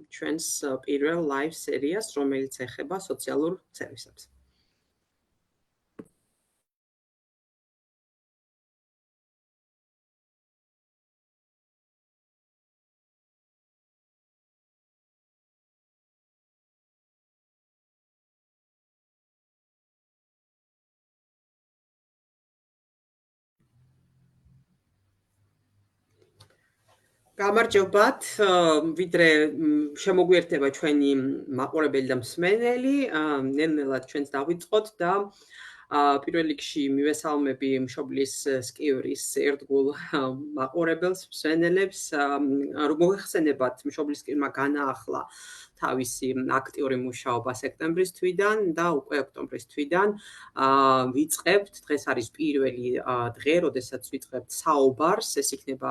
ჩვენს პირველ live სერიას, რომელიც ეხება სოციალურ სერვისებს. გამარჯობათ, ვიდრე შემოგვიერთდება ჩვენი მაყურებელი და მსმენელი, ნელ-ნელა ჩვენს დავიწყოთ და პირველ რიგში მივესალმები მშობლის სკივრის ერთგულ მაყურებელს, მსმენელებს, როგორ ხსენებათ მშობლის სკივრმა განაახლა თავისი აქტიური მუშაობა სექტემბრის თვიდან და უკვე ოქტომბრის თვიდან ვიწყებთ. დღეს არის პირველი დღე, როდესაც ვიწყებთ საუბარს, ეს იქნება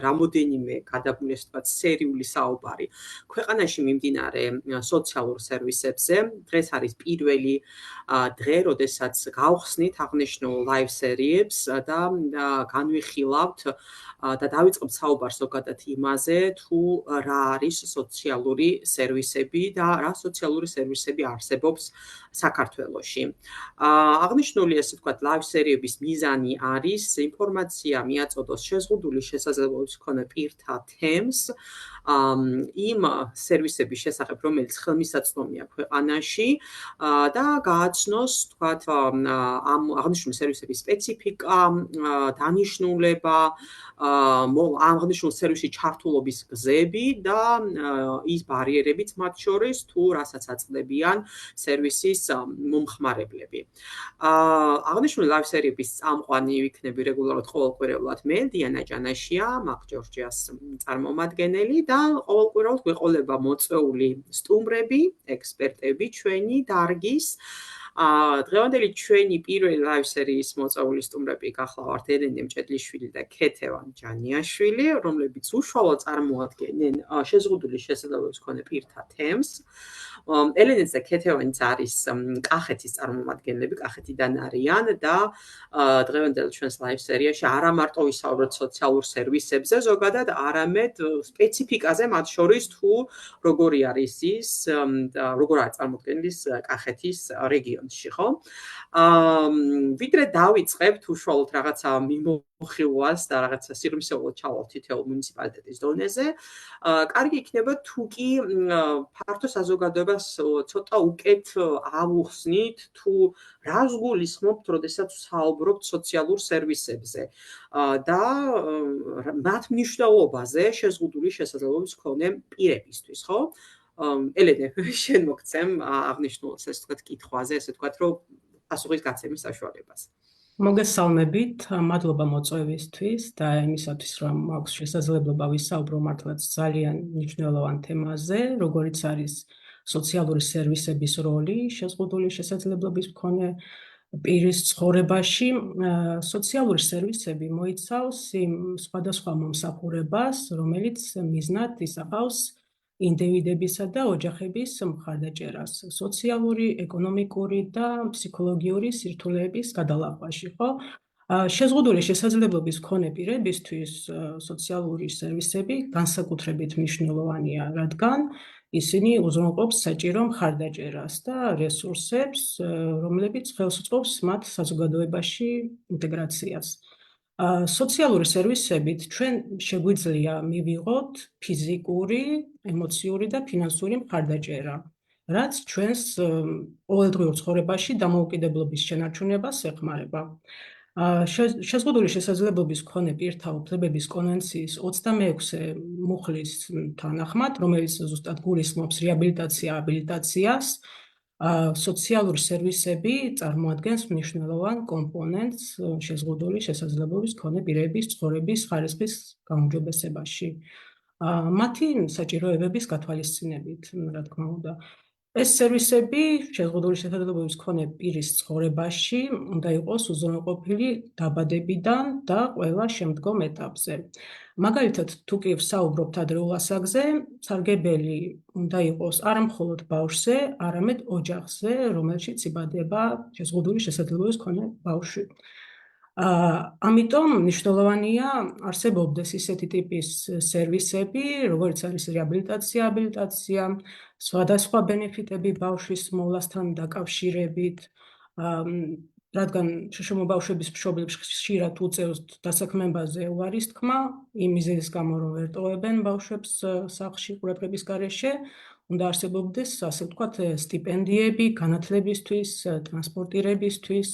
რამოდენიმე გადაბმული, ასე ვთქვათ, სერიული საუბარი ქვეყანაში მიმდინარე სოციალურ სერვისებზე. დღეს არის პირველი დღე, როდესაც გავხსნით აღნიშნულ live სერიებს და განვიხილავთ და დავიწყებთ საუბარს ზოგადად იმაზე, თუ რა არის სოციალური სერვისები და რა სოციალური სერვისები არსებობს საქართველოში. აღნიშნული, ასე ვთქვათ, live სერიების მიზანი არის ინფორმაცია მიაწოდოს შეზღუდული შესაძლებლობის მქონე პირთა თემს იმ სერვისების შესახებ, რომელიც ხელმისაწვდომია ქვეყანაში და გააცნოს, ვთქვათ, ამ აღნიშნული სერვისების სპეციფიკა, დანიშნულება, აღნიშნულ სერვისში ჩართულობის გზები და ის ბარიერებიც მათ შორის, თუ რასაც აწყდებიან სერვისის მომხმარებლები. აღნიშნული live სერიების წამყვანი ვიქნები რეგულარულად ყოველკვირეულად მე, დიანა ჭანაშია, მაგ ჯორჯიას წარმომადგენელი და ყოველკვირეულად გვეყოლება მოწვეული სტუმრები, ექსპერტები ჩვენი დარგის. დღევანდელი ჩვენი პირველი live სერიის მოწვეული სტუმრები გახლავართ ელენე მჭედლიშვილი და ქეთევან ჯანიაშვილი, რომლებიც უშუალოდ წარმოადგენენ შეზღუდული შესაძლებლობის მქონე პირთა თემს. ელენეც და ქეთევანიც არის კახეთის წარმომადგენლები, კახეთიდან არიან და დღევანდელ ჩვენს live სერიაში არა მარტო ვისაუბროთ სოციალურ სერვისებზე ზოგადად, არამედ სპეციფიკაზე, მათ შორის თუ როგორი არის ის, როგორ არის წარმოქმნილი კახეთის რეგიონში, ხო? ვიდრე დავიწყებთ უშუალოდ რაღაცა მიმოხილვას და რაღაცა სიღრმისეულად ჩავალთ თითოეულ მუნიციპალიტეტის დონეზე, კარგი იქნება თუ კი ფართო საზოგადოებას ცოტა უკეთ ავუხსნით, თუ რას გულისხმობთ, როდესაც ვსაუბრობთ სოციალურ სერვისებზე და მათ მნიშვნელობაზე შეზღუდული შესაძლებლობის მქონე პირებისთვის, ხო? ელენე, შენ მოგცემ აღნიშნულ, ასე ვთქვათ, კითხვაზე, ასე ვთქვათ, რომ პასუხის გაცემის საშუალებას. მოგესალმებით, მადლობა მოწვევისთვის და იმისათვის, რომ მაქვს შესაძლებლობა ვისაუბრო მართლაც ძალიან მნიშვნელოვან თემაზე, როგორიც არის სოციალური სერვისების როლი შეზღუდული შესაძლებლობის მქონე პირის ცხოვრებაში. სოციალური სერვისები მოიცავს იმ სხვადასხვა მომსახურებას, რომელიც მიზნად ისახავს ინდივიდებისა და ოჯახების მხარდაჭერას, სოციალური, ეკონომიკური და ფსიქოლოგიური სირთულეების გადალახვაში, ხო? შეზღუდული შესაძლებლობის მქონე პირებისთვის სოციალური სერვისები განსაკუთრებით მნიშვნელოვანია, რადგან ისინი უზრუნველყოფს საჭირო მხარდაჭერას და რესურსებს, რომლებიც ხელს უწყობს მათ საზოგადოებაში ინტეგრაციას. სოციალური სერვისებით ჩვენ შეგვიძლია მივიღოთ ფიზიკური, ემოციური და ფინანსური მხარდაჭერა, რაც ჩვენს ყოველდღიურ ცხოვრებაში დამოუკიდებლობის შენარჩუნებას ეხმარება. შეზღუდული შესაძლებლობის მქონე პირთა უფლებების კონვენციის 26-ე მუხლის თანახმად, რომელიც ზუსტად გულისხმობს რეაბილიტაციას, სოციალური სერვისები წარმოადგენს მნიშვნელოვან კომპონენტს შეზღუდული შესაძლებლობის მქონე პირების ცხოვრების ხარისხის გაუმჯობესებაში. მათი საჭიროებების გათვალისწინებით, რა თქმა უნდა. ეს სერვისები შეზღუდული შესაძლებლობის მქონე პირის ცხოვრებაში უნდა იყოს უზრუნველყოფილი დაბადებიდან და ყველა შემდგომ ეტაპზე. მაგალითად, თუ კი ვსაუბრობთ ადრეულ ასაკზე, სარგებელი უნდა იყოს არა მხოლოდ ბავშვზე, არამედ ოჯახზე, რომელშიც იბადება შეზღუდული შესაძლებლობის მქონე ბავშვი. ამიტომ მნიშვნელოვანია არსებობდეს ისეთი ტიპის სერვისები, როგორც არის რეაბილიტაცია, აბილიტაცია, სხვადასხვა ბენეფიტები ბავშვის მოვლასთან დაკავშირებით, რადგან შშმ ბავშვების მშობლებს ხშირად უწევთ დასაქმებაზე უარის თქმა, იმ მიზეზის გამო რომ ვერ ტოვებენ ბავშვებს სახლში ყურადღების გარეშე, უნდა არსებობდეს, ასე ვთქვათ, სტიპენდიები განათლებისთვის, ტრანსპორტირებისთვის,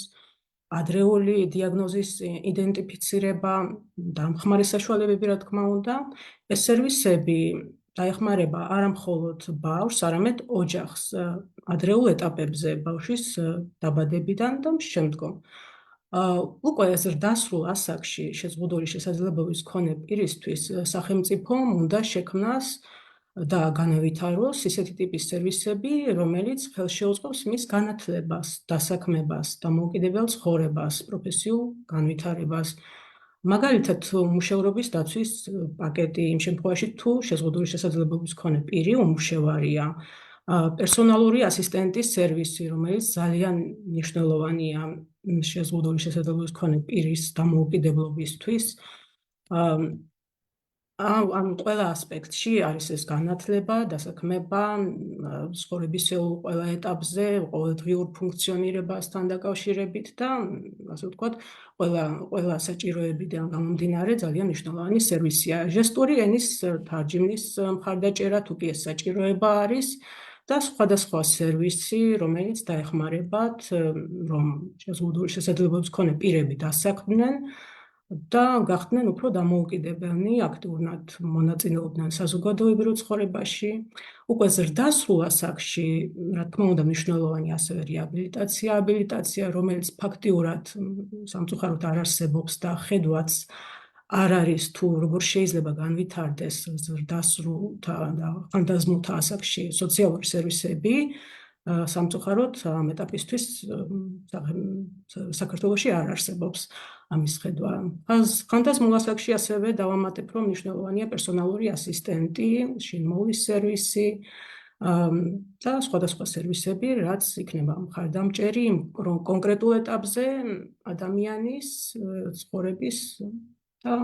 ადრეული დიაგნოზის იდენტიფიცირება, დამხმარე საშუალებები, რა თქმა უნდა, ეს სერვისები დაეხმარება არა მხოლოდ ბავშვს, არამედ ოჯახს ადრეულ ეტაპებზე ბავშვის დაბადებიდან და შემდგომ. უკვე ზრდასრულ ასაკში შეზღუდული შესაძლებლობის მქონე პირისთვის სახელმწიფომ უნდა შექმნას და განავითაროს ისეთი ტიპის სერვისები, რომელიც ხელშეუწყობს მის განათლებას, დასაქმებას, დამოუკიდებელ ცხოვრებას, პროფესიულ განვითარებას. მაგალითად, უმუშევრობის დაცვის პაკეტი იმ შემთხვევაში, თუ შეზღუდული შესაძლებლობის მქონე პირი უმუშევარია, პერსონალური ასისტენტის სერვისი, რომელიც ძალიან მნიშვნელოვანია შეზღუდული შესაძლებლობის მქონე პირის დამოუკიდებლობისთვის. ამ ყველა ასპექტში არის ეს განათლება, დასაქმება, ცხოვრების ყველა ეტაპზე, ყოველდღიურ ფუნქციონირებასთან დაკავშირებით და, ასე ვთქვათ, ყველა საჭიროებიდან გამომდინარე ძალიან მნიშვნელოვანი სერვისია. ჟესტური ენის თარჯიმნის მხარდაჭერა, თუ კი ეს საჭიროება არის და სხვადასხვა სერვისი, რომელიც დაეხმარებათ, რომ შეზღუდული შესაძლებლობის მქონე პირები დასაქმდნენ და გახდნენ უფრო დამოუკიდებელნი, აქტიურად მონაწილეობდნენ საზოგადოებრივ ცხოვრებაში. უკვე ზრდასრულ ასაკში, რა თქმა უნდა, მნიშვნელოვანია ასევე რეაბილიტაცია, აბილიტაცია, რომელიც ფაქტიურად სამწუხაროდ არ არსებობს და ხედვაც არ არის თუ როგორ შეიძლება განვითარდეს ზრდასრულთა და ხანდაზმულთა ასაკში სოციალური სერვისები. სამწუხაროდ ამ ეტაპისთვის საქართველოში არ არსებობს ამის ხედვა. ხანდაზმულ ასაკში ასევე დავამატებ, რომ მნიშვნელოვანია პერსონალური ასისტენტი, შინმოვლის სერვისი და სხვადასხვა სერვისები, რაც იქნება მხარდამჭერი კონკრეტულ ეტაპზე ადამიანის ცხოვრების და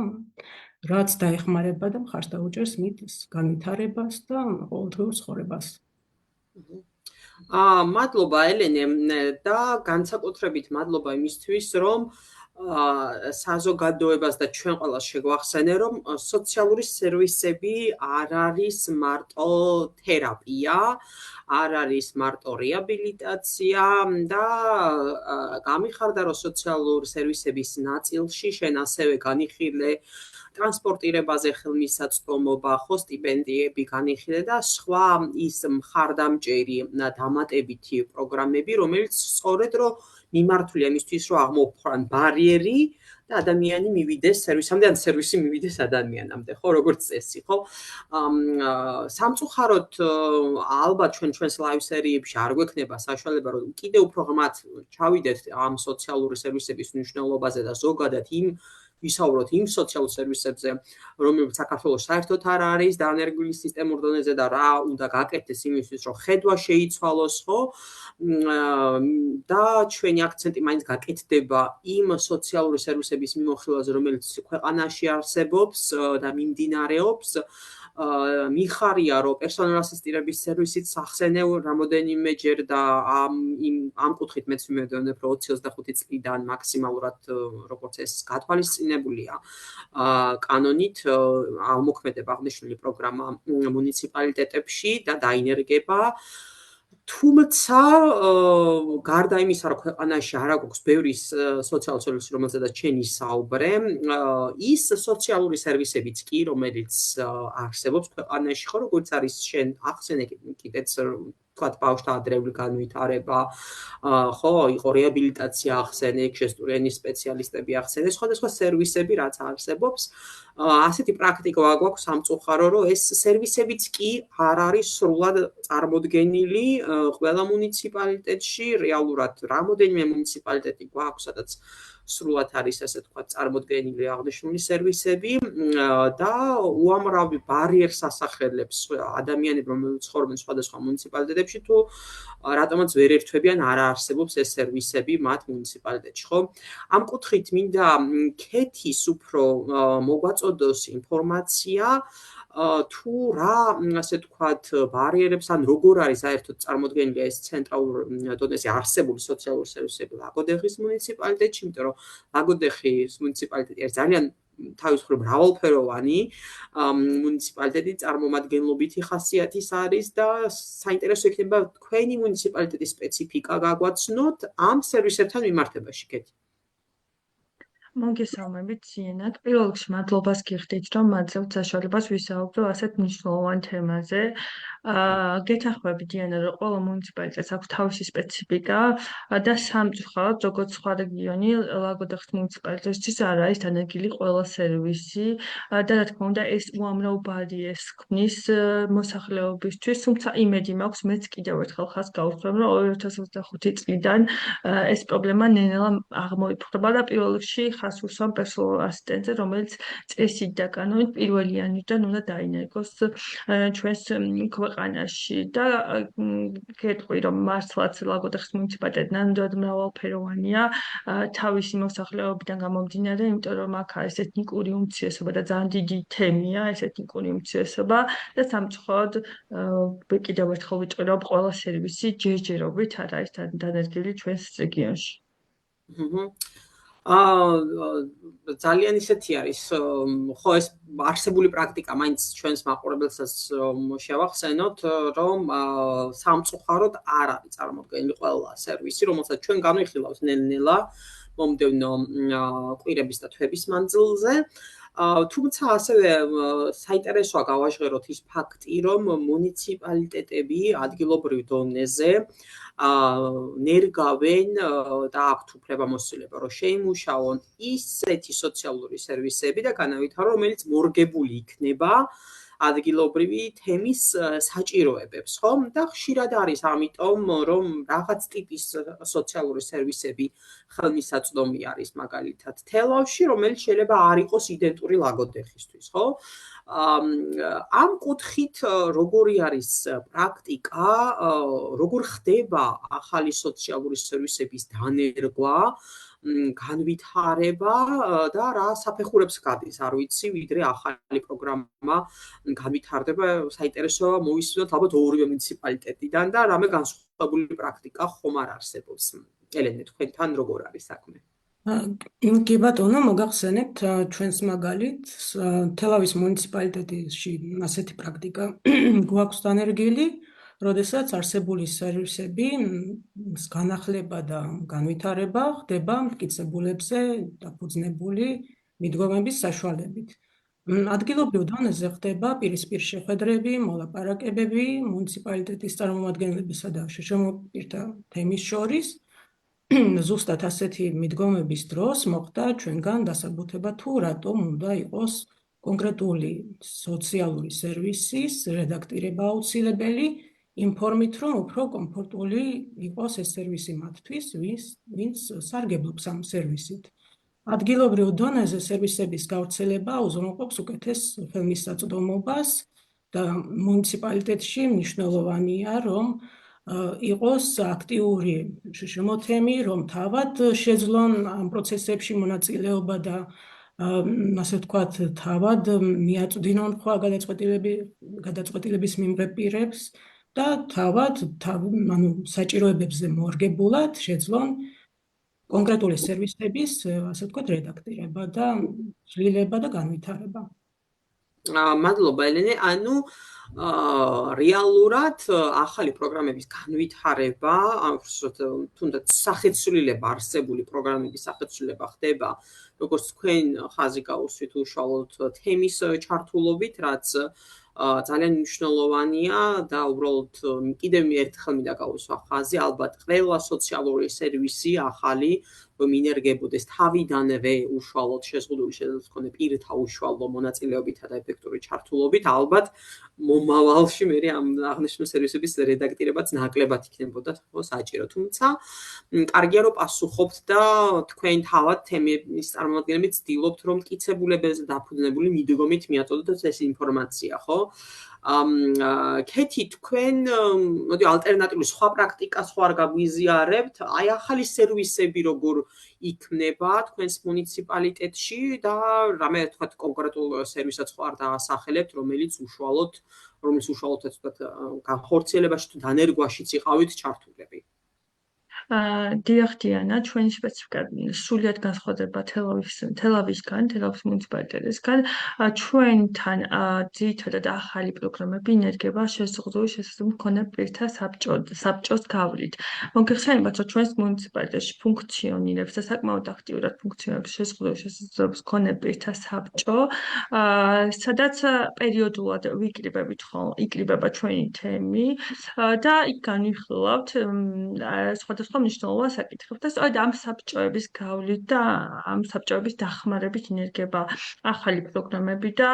რაც დაეხმარება და მხარს დაუჭერს მის განვითარებას და ყოველდღიურ ცხოვრებას. მადლობა ელენე და განსაკუთრებით მადლობა იმისთვის, რომ საზოგადოებას და ჩვენ ყველას შეგვახსენე, რომ სოციალური სერვისები არ არის მარტო თერაპია, არ არის მარტო რეაბილიტაცია და გამიხარდა, რომ სოციალური სერვისების ნაწილში შენ ასევე განიხილე ტრანსპორტირებაზე ხელმისაწვდომობა, ხო, სტიპენდიები განიხილე და სხვა ის მხარდამჭერი დამატებითი პროგრამები, რომელიც სწორედ რომ მიმართულია იმისთვის, რომ აღმოფხვრან ბარიერი და ადამიანი მივიდეს სერვისამდე, ან სერვისი მივიდეს ადამიანამდე, ხო, როგორც წესი, ხო? სამწუხაროდ ალბათ ჩვენს ლაივ სერიებში არ გვექნება საშუალება, რომ კიდევ უფრო ღრმად ჩავიდეთ ამ სოციალური სერვისების მნიშვნელობაზე და ზოგადად ვისაუბროთ იმ სოციალურ სერვისებზე, რომლებიც საქართველოს საერთოდ არ არის დანერგილი სისტემურ დონეზე და რა უნდა გაკეთდეს იმისთვის, რომ ხედვა შეიცვალოს, ხო? და ჩვენი აქცენტი მაინც გაკეთდება იმ სოციალური სერვისების მიმოხილვაზე, რომელიც ქვეყანაში არსებობს და მიმდინარეობს. მიხარია, რომ პერსონალ ასისტირების სერვისიც ახსენევ რამოდენიმეჯერ და ამ კუთხით მეც ვიმედოვნებ, რომ 20-25 წლიდან მაქსიმალურად როგორც ეს გათვალისწინებულია კანონით ამოქმედება აღნიშნული პროგრამა მუნიციპალიტეტებში და დაინერგება. თუმცა გარდა იმისა, რომ ქვეყანაში არ აქვს ბევრი სოციალური სერვისი, რომელზედაც ჩვენ ისაუბრე, ის სოციალური სერვისებიც კი, რომელიც არსებობს ქვეყანაში, ხო, როგორც არის შენ ახსენე კიდეც თქვათ ბავშვთა ადრეული განვითარება, ხო, იყო რეაბილიტაცია ახსენე, ჟესტური ენის სპეციალისტები ახსენე, სხვადასხვა სერვისები რაც არსებობს, ასეთი პრაქტიკა გვაქვს სამწუხარო, რომ ეს სერვისებიც კი არ არის სრულად წარმოდგენილი ყველა მუნიციპალიტეტში, რეალურად რამოდენიმე მუნიციპალიტეტი გვაქვს, სადაც სრულად არის ასე თქვა წარმოდგენილი აღნიშნული სერვისები და უამრავი ბარიერს ასახელებს ადამიანები, რომლებიც ცხოვრობენ სხვადასხვა მუნიციპალიტეტებში თუ რატომაც ვერ ერთვებიან არა არსებობს ეს სერვისები მათ მუნიციპალიტეტში, ხო? ამ კუთხით მინდა ქეთის უფრო მოგვაწოდოს ინფორმაცია თუ რა ასე თქვათ ბარიერებს ან როგორ არის საერთოდ წარმოდგენილი ეს ცენტრალურ დონეზე არსებული სოციალური სერვისები ლაგოდეხის მუნიციპალიტეტში, იმიტომ რომ ლაგოდეხის მუნიციპალიტეტი არის ძალიან თავისუფლად მრავალფეროვანი მუნიციპალიტეტი, წარმომადგენლობითი ხასიათის არის და საინტერესო იქნება თქვენი მუნიციპალიტეტის სპეციფიკა გაგვაცნოთ ამ სერვისებთან მიმართებაში, კეთი. მოგესალმებით ზიანად. პირველ რიგში მადლობას გიხდით, რომ მაძლევთ საშუალებას ვისაუბრო ასეთ მნიშვნელოვან თემაზე. გეთანხმები დიანა, რომ ყველა მუნიციპალიტეტს აქვს თავისი სპეციფიკა და სამწუხაროდ, როგორც სხვა რეგიონი, ლაგოდეხის მუნიციპალიტეტისთვის არ არის დანერგილი ყველა სერვისი და რა თქმა უნდა, ეს უამრავ ბარიერს ქმნის მოსახლეობისთვის, თუმცა იმედი მაქვს, მეც კიდევ ერთხელ ხაზს გავუსვამ, რომ 2025 წლიდან ეს პრობლემა ნელ-ნელა აღმოიფხვრება და პირველ რიგში ხაზს უსვამ პერსონალურ ასისტენტზე, რომელიც წესით და კანონით პირველი იანვრიდან უნდა დაინერგოს ჩვენს ქვეყანაში და გეტყვი, რომ მართლაც ლაგოდეხის მუნიციპალიტეტი ნამდვილად მრავალფეროვანია თავისი მოსახლეობიდან გამომდინარე, იმიტომ რომ აქ არის ეთნიკური უმცირესობა და ძალიან დიდი თემია ეს ეთნიკური უმცირესობა და სამწუხაროდ კიდევ ერთხელ ვიტყვი, რომ ყველა სერვისი ჯერჯერობით არ არის დანერგილი ჩვენს რეგიონში. ძალიან ისეთი არის, ხო ეს არსებული პრაქტიკა მაინც ჩვენს მაყურებელსაც შევახსენოთ, რომ სამწუხაროდ არ არის წარმოდგენილი ყველა სერვისი, რომელსაც ჩვენ განვიხილავთ ნელ-ნელა მომდევნო კვირების და თვების მანძილზე. თუმცა ასევე საინტერესოა გავაჟღეროთ ის ფაქტი, რომ მუნიციპალიტეტები ადგილობრივ დონეზე ნერგავენ და აქვთ უფლებამოსილება, რომ შეიმუშაონ ისეთი სოციალური სერვისები და განავითარო, რომელიც მორგებული იქნება ადგილობრივი თემის საჭიროებებს, ხო? და ხშირად არის ამიტომ, რომ რაღაც ტიპის სოციალური სერვისები ხელმისაწვდომი არის მაგალითად თელავში, რომელიც შეიძლება არ იყოს იდენტური ლაგოდეხისთვის, ხო? ამ კუთხით როგორი არის პრაქტიკა, როგორ ხდება ახალი სოციალური სერვისების დანერგვა, განვითარება და რა საფეხურებს გადის, არ ვიცი, ვიდრე ახალი პროგრამა განვითარდება, საინტერესოა მოვისმინოთ ალბათ ორივე მუნიციპალიტეტიდან და რამე განსხვავებული პრაქტიკა ხომ არ არსებობს. ელენე, თქვენთან როგორ არის საქმე? კი ბატონო, მოგახსენებთ ჩვენს მაგალითს თელავის მუნიციპალიტეტში ასეთი პრაქტიკა გვაქვს დანერგილი, როდესაც არსებული სერვისები განახლება და განვითარება ხდება მტკიცებულებზე დაფუძნებული მიდგომების საშუალებით. ადგილობრივ დონეზე ხდება პირისპირ შეხვედრები, მოლაპარაკებები მუნიციპალიტეტის წარმომადგენლებისა და შეშემოყირთა თემის შორის. ზუსტად ასეთი მიდგომების დროს მოხდა ჩვენგან დასაბუთება თუ რატომ უნდა იყოს კონკრეტული სოციალური სერვისის რედაქტირება აუცილებელი, იმ ფორმით, რომ უფრო კომფორტული იყოს ეს სერვისი მათთვის, ვინც სარგებლობს ამ სერვისით. ადგილობრივ დონეზე სერვისების გავრცელება უზრუნველყოფს უკეთეს ხელმისაწვდომობას და მუნიციპალიტეტში მნიშვნელოვანია, რომ იყოს აქტიური შემოთემი, რომ თავად შეძლონ ამ პროცესებში მონაწილეობა და ასე ვთქვათ, თავად მიაწვდინონ სხვა გადაწყვეტილების მიმღებ პირებს და თავად საჭიროებებზე მორგებულად შეძლონ კონკრეტული სერვისების, ასე ვთქვათ, რედაქტირება და ცვლილება და განვითარება. მადლობა ელენე, ანუ რეალურად ახალი პროგრამების განვითარება, თუნდაც სახეცვლილება, არსებული პროგრამების სახეცვლილება ხდება, როგორც თქვენ ხაზი გაუსვით უშუალოდ თემის ჩართულობით, რაც ძალიან მნიშვნელოვანია და უბრალოდ კიდევ ერთხელ მინდა გავუსვა ხაზი, ალბათ ყველა სოციალური სერვისი ახალი რომ ინერგებოდეს თავიდანვე უშუალოდ შეზღუდული შესაძლებლობის მქონე პირთა უშუალო მონაწილეობითა და ეფექტური ჩართულობით, ალბათ მომავალში მე ამ აღნიშნული სერვისების რედაქტირებაც ნაკლებად იქნებოდა საჭირო. თუმცა კარგია რომ პასუხობთ და თქვენ თავად თემის წარმომადგენლები ცდილობთ რომ მტკიცებულებებზე დაფუძნებული მიდგომით მიაწოდოთ ეს ინფორმაცია, ხო? ქეთი თქვენ მოდი ალტერნატიული სხვა პრაქტიკას ხო არ გაგვიზიარებთ? აი ახალი სერვისები როგორ იქნება თქვენს მუნიციპალიტეტში და რამე თქვათ კონკრეტულ სერვისაც ხო არ დაასახელებთ, რომლის უშუალოდაც თქვათ განხორციელებაში თუ დანერგვაშიც იყავით ჩართულები? დიახ, დიანა, ჩვენი სპეციფიკა სრულიად განსხვავდება თელავის მუნიციპალიტეტისგან. ჩვენთან ძირითადად ახალი პროგრამები ინერგება შეზღუდული შესაძლებლობის მქონე პირთა საბჭოს გავლით. მოგეხსენებათ, რომ ჩვენს მუნიციპალიტეტში ფუნქციონირებს და საკმაოდ აქტიურად ფუნქციონირებს შეზღუდული შესაძლებლობის მქონე პირთა საბჭო, სადაც პერიოდულად იკრიბება ჩვენი თემი და იქ განვიხილავთ სხვადასხვა მნიშვნელოვან საკითხებს და სწორედ ამ საბჭოების გავლით და ამ საბჭოების დახმარებით ინერგება ახალი პროგრამები და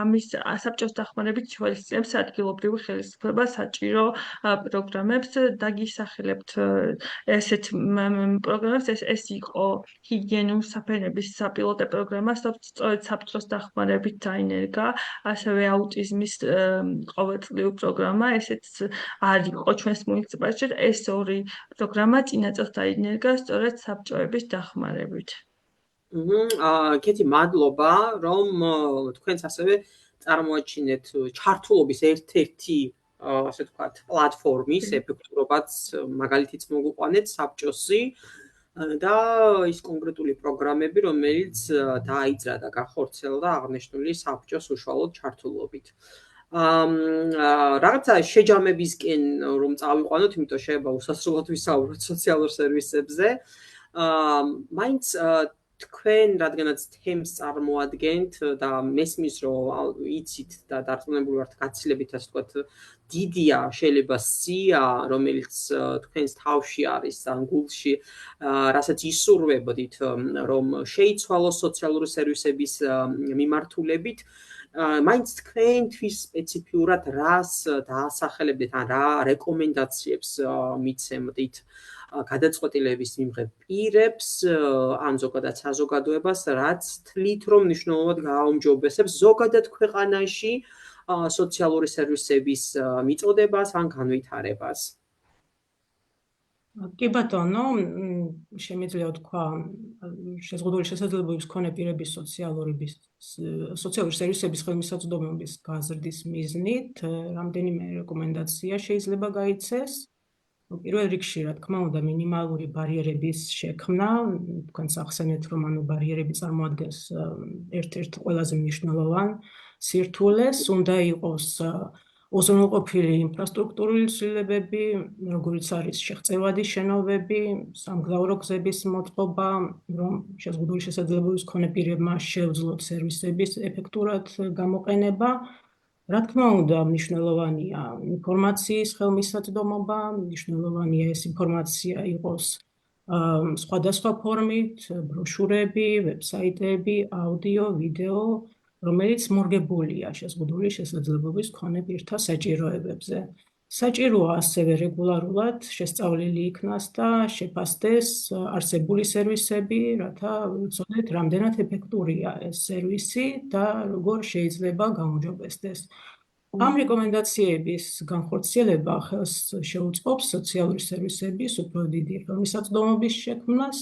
ამის საბჭოს დახმარებით შევაძლებს ადგილობრივი ხელისუფლება საჭირო პროგრამებს დაგისახელებთ ესეთ პროგრამებს ეს იყო ჰიგიენური საფენების საპილოტო პროგრამა სწორედ საბჭოს დახმარებით დაინერგა ასევე აუტიზმის ყოველწლიური პროგრამა ესეც არ იყო ჩვენს მუნიციპალიტეტში ეს ორი პროგრამა წინა წელს დაინერგა სწორედ საბჭოების დახმარებით. ქეთი მადლობა რომ თქვენს ასევე წარმოაჩინეთ ჩართულობის ერთ-ერთი ასე ვთქვათ პლატფორმის ეფექტურობაც მაგალითიც მოგუყვანეთ საბჭოსი და ის კონკრეტული პროგრამები რომელიც დაიძრა და განხორციელდა აღნიშნული საბჭოს უშუალოდ ჩართულობით. რაღაცა შეჯამებისკენ რომ წავიყვანოთ, იმიტომ შეიძლება უსასრულოდ ვისაუბროთ სოციალურ სერვისებზე. მაინც თქვენ რადგანაც თემს წარმოადგენთ და მესმის რომ იცით და დარწმუნებული ვართ გაცილებით ასე ვთქვათ დიდია შეიძლება სია რომელიც თქვენს თავში არის ან გულში რასაც ისურვებოდით რომ შეიცვალოს სოციალური სერვისების მიმართულებით მაინც თქვენთვის სპეციფიურად რას დაასახელებდით ან რა რეკომენდაციებს მიცემდით გადაწყვეტილების მიმღებ პირებს ან ზოგადად საზოგადოებას რაც თვლით რომ მნიშვნელოვნად გააუმჯობესებს ზოგადად ქვეყანაში სოციალური სერვისების მიწოდებას ან განვითარებას. კი ბატონო, შემიძლია ვთქვა შეზღუდული შესაძლებლობის მქონე პირების სოციალური სერვისების ხელმისაწვდომობის გაზრდის მიზნით რამდენიმე რეკომენდაცია შეიძლება გაიცეს. პირველ რიგში, რა თქმა უნდა, მინიმალური ბარიერების შექმნა, თქვენ ახსენეთ, რომ ანუ ბარიერები წარმოადგენს ერთ-ერთ ყველაზე მნიშვნელოვან სირთულეს, უნდა იყოს უზრუნველყოფილი ინფრასტრუქტურული ცვლილებები, როგორიც არის შეღწევადი შენობები, სამგზავრო გზების მოწყობა, რომ შეზღუდული შესაძლებლობის მქონე პირებმა შეეძლოთ სერვისების ეფექტურად გამოყენება. რა თქმა უნდა, მნიშვნელოვანია ინფორმაციის ხელმისაწვდომობა, მნიშვნელოვანია ეს ინფორმაცია იყოს სხვადასხვა ფორმით, ბროშურები, ვებსაიტები, აუდიო, ვიდეო, რომელიც მორგებულია შეზღუდული შესაძლებლობის მქონე პირთა საჭიროებებზე. საჭიროა ასევე რეგულარულად შესწავლილი იქნას და შეფასდეს არსებული სერვისები, რათა ვიცოდეთ, რამდენად ეფექტურია ეს სერვისი და როგორ შეიძლება გაუმჯობესდეს. ამ რეკომენდაციების განხორციელება ხელს შეუწყობს სოციალური სერვისების უფრო დიდი ხელმისაწვდომობის შექმნას,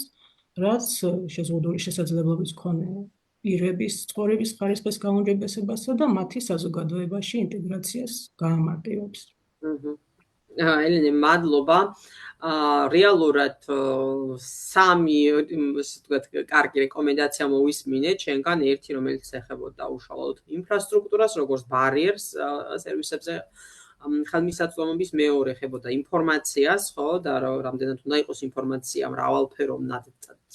რაც შეზღუდული შესაძლებლობის მქონე პირების ცხოვრების ხარისხის გაუმჯობესებასა და მათი საზოგადოებაში ინტეგრაციას გაამარტივებს. ელენე, მადლობა. რეალურად სამი კარგი რეკომენდაცია მოვისმინეთ შენგან, ერთი რომელიც ეხებოდა უშუალოდ ინფრასტრუქტურას, როგორც ბარიერს სერვისებზე ხელმისაწვდომობის, მეორე ეხებოდა ინფორმაციას, ხო, და რამდენად უნდა იყოს ინფორმაცია მრავალფეროვნად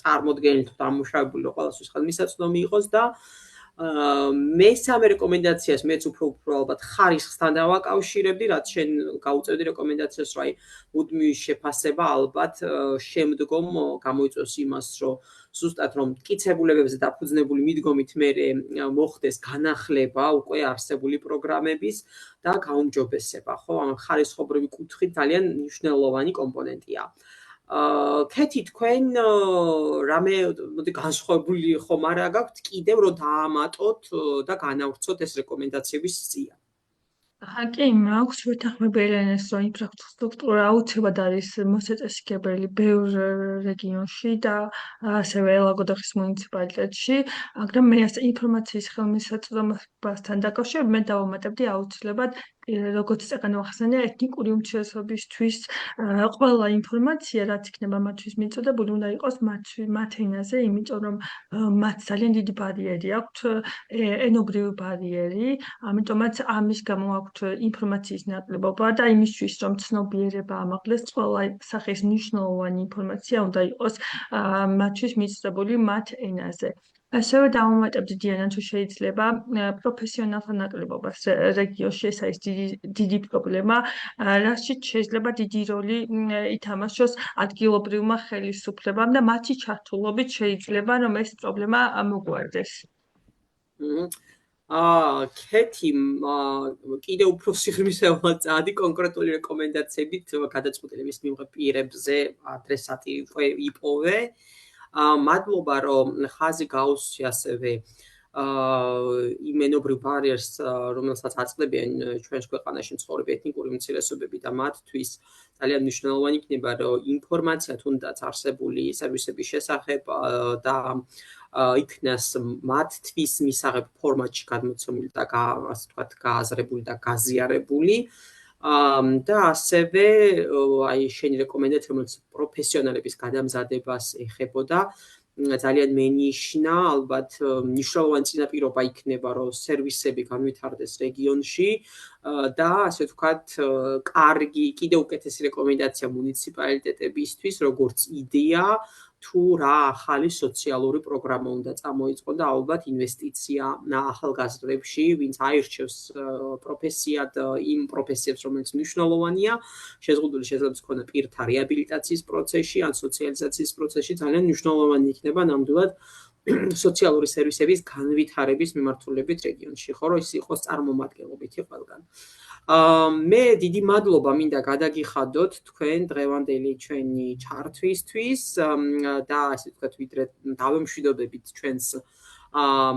წარმოდგენილი თუ დამუშავებული, რომ ყველასთვის ხელმისაწვდომი იყოს და მესამე რეკომენდაციას მეც უფრო ალბათ ხარისხთან დავაკავშირებდი, რაც შენ გაუწევდი რეკომენდაციას, რომ აი მუდმივი შეფასება ალბათ შემდგომ გამოიწვევს იმას, რომ ზუსტად რომ მტკიცებულებებზე დაფუძნებული მიდგომით მერე მოხდეს განახლება უკვე არსებული პროგრამების და გაუმჯობესება, ხო? ანუ ხარისხობრივი კუთხით ძალიან მნიშვნელოვანი კომპონენტია. ქეთი თქვენ რამე მოდი განსხვავებული ხომ არა გაქვთ კიდევ რომ დაამატოთ და განავრცოთ ეს რეკომენდაციების სია. კი, მაქვს შეთანხმებული ენეს, რომ ინფრასტრუქტურა აუცილებლად არის მოსაწესრიგებელი ბევრ რეგიონში და ასევე ელაგოდეხის მუნიციპალიტეტში, მაგრამ მე ეს ინფორმაციის ხელმისაწვდომასთან დაკავშირებით მე დავამატებდი აუცილებლად როგორც წეგან ვახსენე ეთნიკური უმცირესობისთვის ყველა ინფორმაცია რაც იქნება მათთვის მიწოდებული უნდა იყოს მათ ენაზე, იმიტომ რომ მათ ძალიან დიდი ბარიერი აქვთ, ენობრივი ბარიერი, ამიტომაც ამის გამო აქვთ ინფორმაციის ნაკლებობა და იმისთვის რომ ცნობიერება ამაღლდეს, ყველა სახის მნიშვნელოვანი ინფორმაცია უნდა იყოს მათთვის მიწოდებული მათ ენაზე. ასევე დავამატებდი დიანა თუ შეიძლება პროფესიონალთა ნაკლებობას რეგიონში ეს არის დიდი პრობლემა, რასაც შეიძლება დიდი როლი ითამაშოს ადგილობრივმა ხელისუფლებამ და მათი ჩართულობით შეიძლება რომ ეს პრობლემა მოგვარდეს. ქეთი კიდევ უფრო სიღრმისეულად წადი კონკრეტული რეკომენდაციებით გადაწყვეტილების მიღების პირებზე ადრესატი იპოვე. მადლობა რომ ხაზი გაუსვი ასევე იმ ენობრივ ბარიერს რომელსაც აწყდებიან ჩვენს ქვეყანაში მცხოვრები ეთნიკური უმცირესობები და მათთვის ძალიან მნიშვნელოვანი იქნება რომ ინფორმაცია თუნდაც არსებული სერვისების შესახებ და იქნას მათთვის მისაღებ ფორმატში გადმოცემული და ასე ვთქვათ გააზრებული და გაზიარებული და ასევე აი შენი რეკომენდაცია რომელიც პროფესიონალების გადამზადებას ეხებოდა ძალიან მენიშნა, ალბათ მნიშვნელოვანი წინაპირობა იქნება, რომ სერვისები განვითარდეს რეგიონში და ასე ვთქვათ, კარგი, კიდევ უკეთესი რეკომენდაცია მუნიციპალიტეტებისთვის, როგორც იდეა, თუ რა ახალი სოციალური პროგრამა უნდა წამოიწყო და ალბათ ინვესტიცია ახალგაზრდებში, ვინც აირჩევს პროფესიად იმ პროფესიებს, რომელიც მნიშვნელოვანია, შეზღუდული შესაძლებლობის მქონე პირთა რეაბილიტაციის პროცესში ან სოციალიზაციის პროცესში ძალიან მნიშვნელოვანი იქნება ნამდვილად სოციალური სერვისების განვითარების მიმართულებით რეგიონში, ხო, რომ ის იყოს წარმომადგენლობითი ყველგან. მე დიდი მადლობა მინდა გადაგიხადოთ თქვენ დღევანდელი ჩვენი ჩართვისთვის და ასე ვთქვათ, ვიდრე დავემშვიდობებით ჩვენს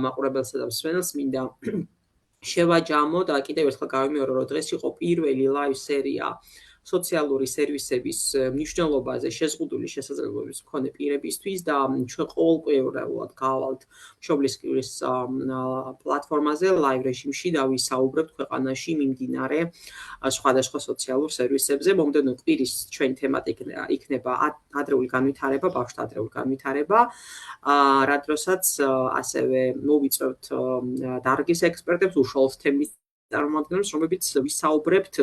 მაყურებელსა და მსმენელს, მინდა შევაჯამო და კიდევ ერთხელ გავიმეორო, რომ დღეს იყო პირველი ლაივ სერია სოციალური სერვისების მნიშვნელობაზე შეზღუდული შესაძლებლობის მქონე პირებისთვის და ჩვენ ყოველკვირეულად გავალთ მშობლისკვირის პლატფორმაზე ლაივ რეჟიმში და ვისაუბრებთ ქვეყანაში მიმდინარე სხვადასხვა სოციალურ სერვისებზე. მომდევნო კვირის ჩვენი თემატიკა იქნება ადრეული განვითარება, ბავშვთა ადრეული განვითარება, რა დროსაც ასევე მოვიწევთ დარგის ექსპერტებს, უშუალოდ თემის წარმომადგენლებს, რომლებიც ვისაუბრებთ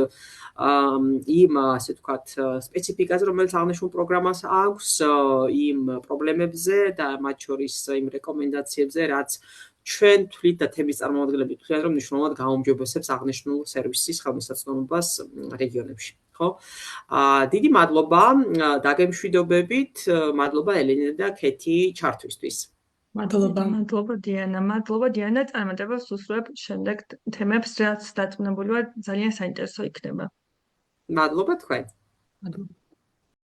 იმ ასე ვთქვათ სპეციფიკაზე, რომელიც აღნიშნულ პროგრამას აქვს, იმ პრობლემებზე და მათ შორის იმ რეკომენდაციებზე, რაც ჩვენ თვლით და თემის წარმომადგენლები თვლიან, რომ მნიშვნელოვნად გაუმჯობესებს აღნიშნულ სერვისის ხელმისაწვდომობას რეგიონებში. ხო? დიდი მადლობა, დაგემშვიდობებით, მადლობა ელენე და ქეთი ჩართვისთვის. მადლობა დიანა, წარმატებას უსურვებ შემდეგ თემებს, რაც დაწუნებული ვარ, ძალიან საინტერესო იქნება. მადლობა თქვენ. მადლობა.